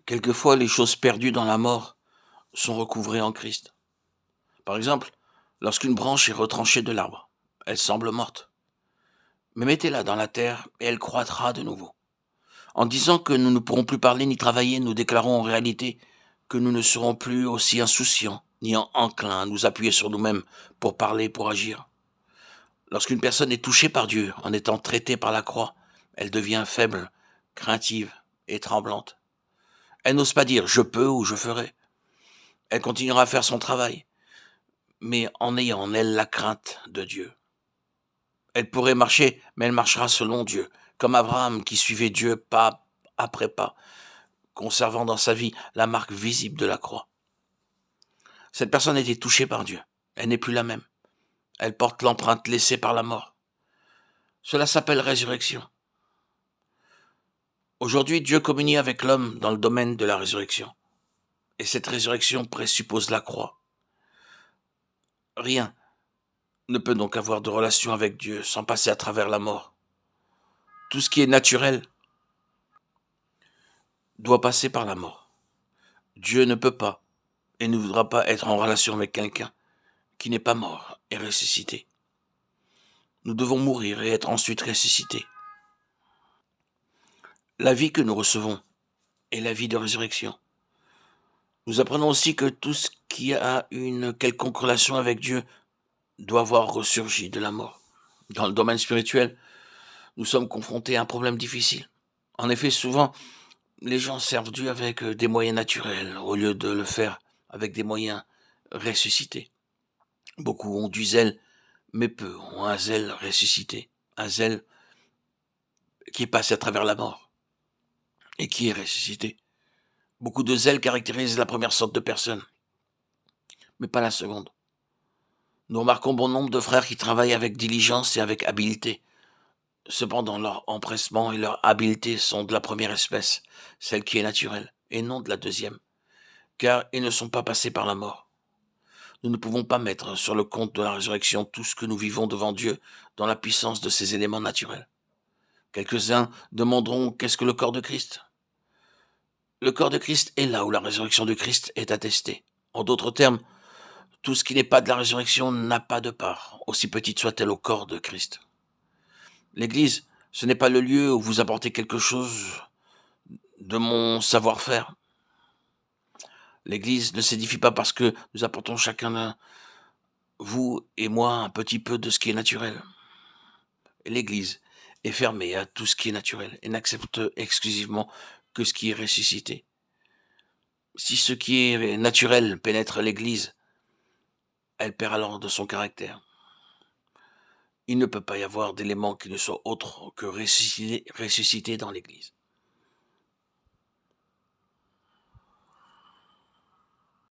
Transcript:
Quelquefois, les choses perdues dans la mort sont recouvrées en Christ. Par exemple, lorsqu'une branche est retranchée de l'arbre, elle semble morte. Mais mettez-la dans la terre et elle croîtra de nouveau. En disant que nous ne pourrons plus parler ni travailler, nous déclarons en réalité que nous ne serons plus aussi insouciants ni enclins à nous appuyer sur nous-mêmes pour parler, pour agir. Lorsqu'une personne est touchée par Dieu en étant traitée par la croix, elle devient faible, craintive et tremblante. Elle n'ose pas dire « je peux » ou « je ferai ». Elle continuera à faire son travail, mais en ayant en elle la crainte de Dieu. Elle pourrait marcher, mais elle marchera selon Dieu, comme Abraham qui suivait Dieu pas après pas, conservant dans sa vie la marque visible de la croix. Cette personne a été touchée par Dieu. Elle n'est plus la même. Elle porte l'empreinte laissée par la mort. Cela s'appelle résurrection. Aujourd'hui, Dieu communie avec l'homme dans le domaine de la résurrection. Et cette résurrection présuppose la croix. Rien ne peut donc avoir de relation avec Dieu sans passer à travers la mort. Tout ce qui est naturel doit passer par la mort. Dieu ne peut pas et ne voudra pas être en relation avec quelqu'un qui n'est pas mort et ressuscité. Nous devons mourir et être ensuite ressuscités. La vie que nous recevons est la vie de résurrection. Nous apprenons aussi que tout ce qui a une quelconque relation avec Dieu doit avoir ressurgi de la mort. Dans le domaine spirituel, nous sommes confrontés à un problème difficile. En effet, souvent, les gens servent Dieu avec des moyens naturels au lieu de le faire avec des moyens ressuscités. Beaucoup ont du zèle, mais peu ont un zèle ressuscité, un zèle qui est passé à travers la mort et qui est ressuscité. Beaucoup de zèle caractérise la première sorte de personne, mais pas la seconde. Nous remarquons bon nombre de frères qui travaillent avec diligence et avec habileté. Cependant, leur empressement et leur habileté sont de la première espèce, celle qui est naturelle, et non de la deuxième, car ils ne sont pas passés par la mort. Nous ne pouvons pas mettre sur le compte de la résurrection tout ce que nous vivons devant Dieu dans la puissance de ces éléments naturels. Quelques-uns demanderont qu'est-ce que le corps de Christ ? Le corps de Christ est là où la résurrection de Christ est attestée. En d'autres termes, tout ce qui n'est pas de la résurrection n'a pas de part, aussi petite soit-elle au corps de Christ. L'Église, ce n'est pas le lieu où vous apportez quelque chose de mon savoir-faire. L'Église ne s'édifie pas parce que nous apportons chacun, vous et moi, un petit peu de ce qui est naturel. Et l'Église est fermée à tout ce qui est naturel et n'accepte exclusivement que ce qui est ressuscité. Si ce qui est naturel pénètre l'Église, elle perd alors de son caractère. Il ne peut pas y avoir d'éléments qui ne soient autres que ressuscités dans l'Église.